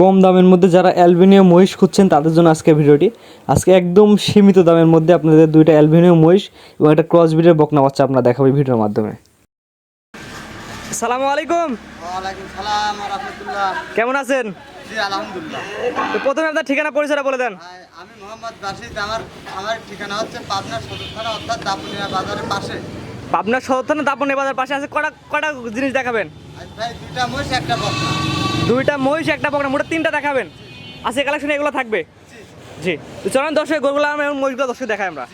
কম দামের মধ্যে যারা অ্যালবিনিও মহিষ খুঁজছেন তাদের জন্য আজকে ভিডিওটি। আজকে একদম সীমিত দামের মধ্যে আপনাদের দুইটা অ্যালবিনিও মহিষ এবং একটা ক্রস ব্রিডের বকনা বাচ্চা আপনারা দেখাবো এই ভিডিওর মাধ্যমে। আসসালামু আলাইকুম। ওয়ালাইকুম সালাম ওয়া রাহমাতুল্লাহ। কেমন আছেন? জি আলহামদুলিল্লাহ। তো প্রথমে আপনার ঠিকানা পরিচয়টা বলে দেন। আমি মোহাম্মদ রাশিদ। আমার ঠিকানা হচ্ছে পাবনা সদর থানা অর্থাৎ দাপুনিয়া বাজারের পাশে। আপনার সদর থানা দাপনে বাজার পাশে আছে। কটা জিনিস দেখাবেন? ভাই দুইটা মহিষ একটা বকনা। দুইটা মহিষ একটা বকনা, মোট তিনটা দেখাবেন। আজকে কালেকশনে এগুলো থাকবে। জি, তো চলেন দর্শক গরুগুলো আমরা এবং মহিষগুলো দর্শক দেখাই আমরা।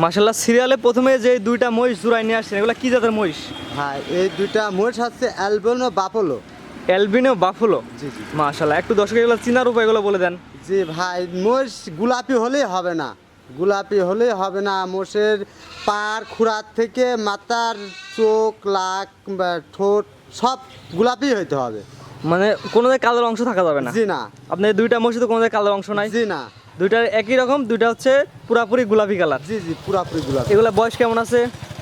মাশাআল্লাহ, সিরিয়ালে প্রথমে যে দুইটা মহিষ জোড়ায় নিয়ে আসছেন এগুলো কি জাতের মহিষ? হ্যাঁ, এই দুইটা মহিষ হচ্ছে অ্যালবিনো বাফলো। Albino buffalo. জি জি মাশাআল্লাহ, একটু দর্শক এগুলো চিনার উপায়গুলো বলে দেন। জি ভাই, মহিষ গোলাপি হলেই হবে না, গোলাপি হলেই হবে না। মোষের পার খুরাত থেকে মাথার চোখ লাক বা ঠোঁট সব গোলাপি হইতে হবে। মানে কোনো জায়গায় কালোর অংশ থাকা যাবে না? জি না। আপনার দুইটা মহিষ তো কোনো জায়গায় কালোর অংশ নাই? জি না। দুইটার একই রকম, দুইটা হচ্ছে পুরাপুরি গোলাপি কালার। জি জি পুরাপুরি গোলাপি। এগুলা বয়স কেমন আছে?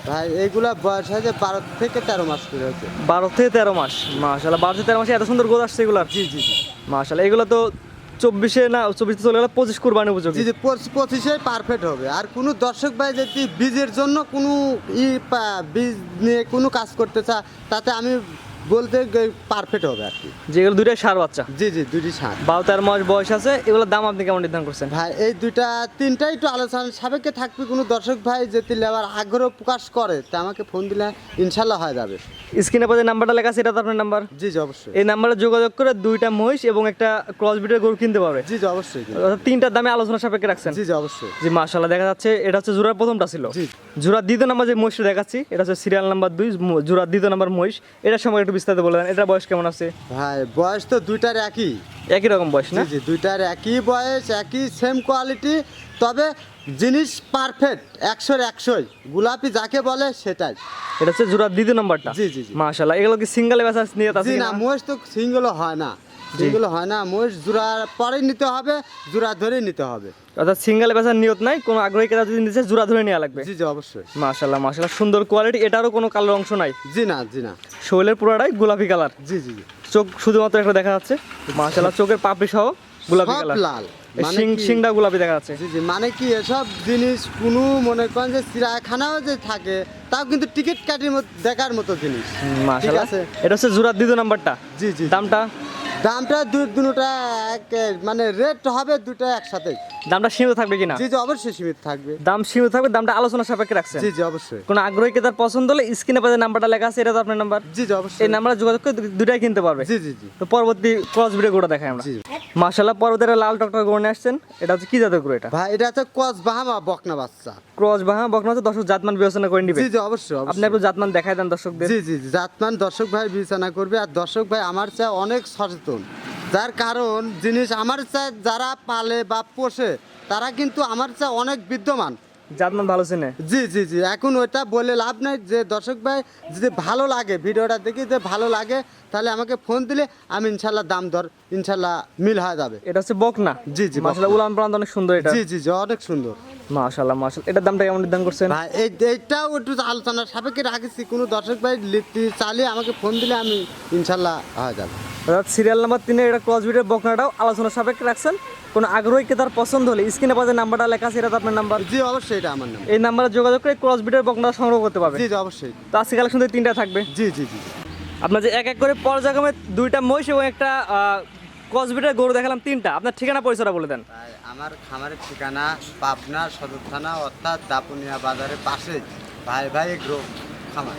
ভাই এইগুলা বয়স হয়েছে 12 থেকে 13 মাস করে হচ্ছে। 12 থেকে 13 মাস। মাশাআল্লাহ, 12 থেকে 13 মাসে এত সুন্দর গোদ আসছে এগুলার। জি জি জি মাশাআল্লাহ, এগুলো তো 24 চলে গেল, 25 কুরবানি উপযোগী। জি জি 25-এ পারফেক্ট হবে। আর কোনো দর্শক ভাই যদি বীজের জন্য কোনো বীজ নিয়ে কোনো কাজ করতে চায় তাতে আমি বলতে পারফেক্ট হবে আর কি। যেগুলো দুইটাই ষাঁড় বাচ্চা। জি জি দুটি সাত। 12-13 মাস বয়স আছে। এগুলোর দাম আপনি কেমন নির্ধারণ করছেন? ভাই এই তিনটাই একটু আলোচনার সাপেক্ষে থাকবে। কোনো দর্শক ভাই যদি লেবার আগ্রহ প্রকাশ করে তা আমাকে ফোন দিলে ইনশাল্লাহ হয়ে যাবে। স্ক্রিনে পরে নাম্বারটা লেখা আছে, এটা তো আপনার নাম্বার? জি জি অবশ্যই। এই নাম্বারে যোগাযোগ করে দুইটা মহিষ এবং একটা ক্রস ব্রিডের গরু কিনতে পারবে। জি জি অবশ্যই। অর্থাৎ তিনটার দামে আলোচনা সাপেক্ষে রাখছেন? জি জি অবশ্যই। জি মাশাআল্লাহ, দেখা যাচ্ছে এটা হচ্ছে জোড়ার প্রথমটা ছিল। জি। জোড়ার দ্বিতীয় নাম্বার যে মহিষটা দেখাচ্ছি এটা হচ্ছে সিরিয়াল নাম্বার 2, জোড়ার দ্বিতীয় নাম্বার মহিষ। এটার সময় একটু বিস্তারিত বলে দেন, এটা বয়স কেমন আছে? ভাই বয়স তো দুইটার একই রকম বয়স না? জি জি দুইটার একই বয়স, একই সেম কোয়ালিটি। তবে জিনিস পারফেক্ট 100-এর 100। গোলাপি যাকে বলে সেটাই। এটা হচ্ছে জোড়ার দ্বিতীয় নাম্বারটা। জি জি জি। মাশাআল্লাহ, এগুলো কি সিঙ্গেল বেচা নিয়ে আছে? জি না, মহিষ তো সিঙ্গেল হয় না, সিঙ্গেল হয় না। মহিষ জোড়ার পরে নিতে হবে, জোড়া ধরে নিতে হবে। অর্থাৎ সিঙ্গেল বেচার নিয়ত নাই, কোনো আগ্রহী ক্রেতা যদি নিতে জোড়া ধরে নেওয়া লাগবে। জি জি অবশ্যই। মাশাআল্লাহ মাশাআল্লাহ, সুন্দর কোয়ালিটি। এটারও কোনো কালোর অংশ নাই? জি না জি না। শরীরের পুরোটাই গোলাপি কালার। জি জি জি। চোখ শুধুমাত্র একটা দেখা যাচ্ছে। মাশাআল্লাহ, চোখের পাপড়ি সহ গোলাপি সব কালার। লাল। শিংটা গোলাপি দেখা যাচ্ছে। জি জি মানে কি এসব জিনিস কোনো মনে করেন যে চিড়িয়াখানাও যে থাকে তাও কিন্তু টিকিট কাটির মতো দেখার মতো জিনিস। ঠিক মাশাআল্লাহ, আছে। এটা হচ্ছে জোড়ার দ্বিতীয় নাম্বারটা। জি জি। দামটা? দামটা দুটোটা মানে রেট হবে দুটো একসাথে। দামটা সীমিত থাকবে কিনা? জি জি অবশ্যই সীমিত থাকবে। দাম সীমিত থাকবে, দামটা আলোচনা সাপেক্ষে রাখছেন? জি জি অবশ্যই। কোন আগ্রহী ক্রেতার পছন্দ হলে স্ক্রিনে পাশে নাম্বারটা লেখা আছে, এটা তো আপনার নাম্বার? জি জি অবশ্যই। এই নাম্বারে যোগাযোগ করে দুটাই কিনতে পারবে। জি জি জি। তো পরবর্তী ক্রস ব্রিডের গরুটা দেখাই আমরা। জি। মাশাআল্লাহ, পরবর্তী একটা লাল টকটকে গরু নিয়ে আসছেন। এটা হচ্ছে কি জাতের গরু এটা? ভাই এটা হচ্ছে ক্রস বাহামা বকনা বাচ্চা। ক্রস বাহা বকনা হচ্ছে, দর্শক জাতমান বিবেচনা করে নিবে। জি জি অবশ্যই আপনি অবশ্যই। একটু জাতমান দেখাই দেন দর্শকদের। জি জি জি, জাতমান দর্শক ভাই বিবেচনা করবে। আর দর্শক ভাই আমার চেয়ে অনেক সচেতন, যার কারণ জিনিস আমার চেয়ে যারা পালে বা পোষে তারা কিন্তু আমার চেয়ে অনেক বিদ্যমান। জাতমান ভালো চেনে। জি জি জি। এখন ওইটা বলে লাভ নাই। যে দর্শক ভাই যদি ভালো লাগে ভিডিওটা দেখি, যে ভালো লাগে তাহলে আমাকে ফোন দিলে আমি ইনশাল্লাহ দাম দর ইনশাল্লাহ মিল হয়ে যাবে। এটা হচ্ছে বকনা? জি জি মাশাআল্লাহ, উলান পালান অনেক সুন্দর এটা। জি জি জি অনেক সুন্দর। মাশাআল্লাহ মাশাআল্লাহ, এটার দামটা কেমন নির্ধারণ করছেন? ভাই এইটাও একটু আলোচনার সাপেক্ষে রাখছি। কোনো দর্শক ভাই চালিয়ে আমাকে ফোন দিলে আমি ইনশাল্লাহ হয়ে যাবে। অর্থাৎ সিরিয়াল নাম্বার 3 এটা ক্রস ব্রিডের বকনাটাও আলোচনা সাপেক্ষে রাখছেন। কোনো আগ্রহী ক্রেতার পছন্দ হলে স্ক্রিনে পাশে নাম্বারটা লেখা আছে, এটা তো আপনার নাম্বার? জি অবশ্যই এটা আমার নাম। এই নাম্বারে যোগাযোগ করে ক্রস ব্রিডের বকনাটা সংগ্রহ করতে পারবে। জি জি অবশ্যই। তো আজকে কালেকশন তিনটা থাকবে। জি জি জি। আপনার যে এক এক করে পর্যায়ক্রমে দুইটা মহিষ এবং একটা ক্রস ব্রিডের গরু দেখালাম তিনটা, আপনার ঠিকানা পরিচয়টা বলে দেন। ভাই আমার খামারের ঠিকানা পাবনা সদর থানা অর্থাৎ দাপুনিয়া বাজারের পাশে ভাই এগ্রো খামার।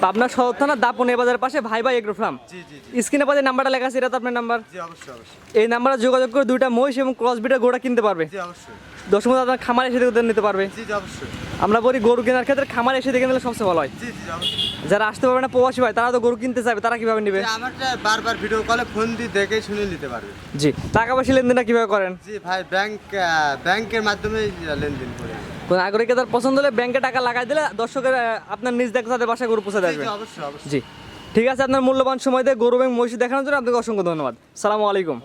পাবনা সদর থানা দাপুনিয়া বাজারের পাশে ভাই এগ্রো ফার্ম। জি জি জি। স্ক্রিনে পাশে নাম্বারটা লেখা আছে, এটা তো আপনার নাম্বার? জি অবশ্যই অবশ্যই। এই নাম্বারে যোগাযোগ করে দুইটা মহিষ এবং ক্রস ব্রিডের গরুটা কিনতে পারবে। জি অবশ্যই। দর্শক আপনার খামারে এসে দেখে নিতে পারবে। জি জি অবশ্যই। আমরা বলি গরু কেনার ক্ষেত্রে খামারে এসে দেখে নিলে সবচেয়ে ভালো হয়। জি জি অবশ্যই। যারা আসতে পারবে না, প্রবাসী ভাই, তারা তো গরু কিনতে চাইবে, তারা কিভাবে নেবে? আমারটা বারবার ভিডিও কলে ফোন দিয়ে দেখে শুনে নিতে পারবে। জি, টাকা পয়সা লেনদেনটা কিভাবে করেন? জি ভাই ব্যাংকের মাধ্যমে লেনদেন করে। কোন আগ্রহী ক্রেতার পছন্দ হলে ব্যাংকে টাকা লাগাই দিলে দর্শকের আপনার নিজ দেখে তাদের বাসায় গরু পৌঁছে জি দেবে। জি অবশ্যই অবশ্যই। জি, ঠিক আছে। আপনার মূল্যবান সময় দিয়ে গরু এবং মহিষ দেখানোর জন্য আপনাকে অসংখ্য ধন্যবাদ। সালামু আলাইকুম।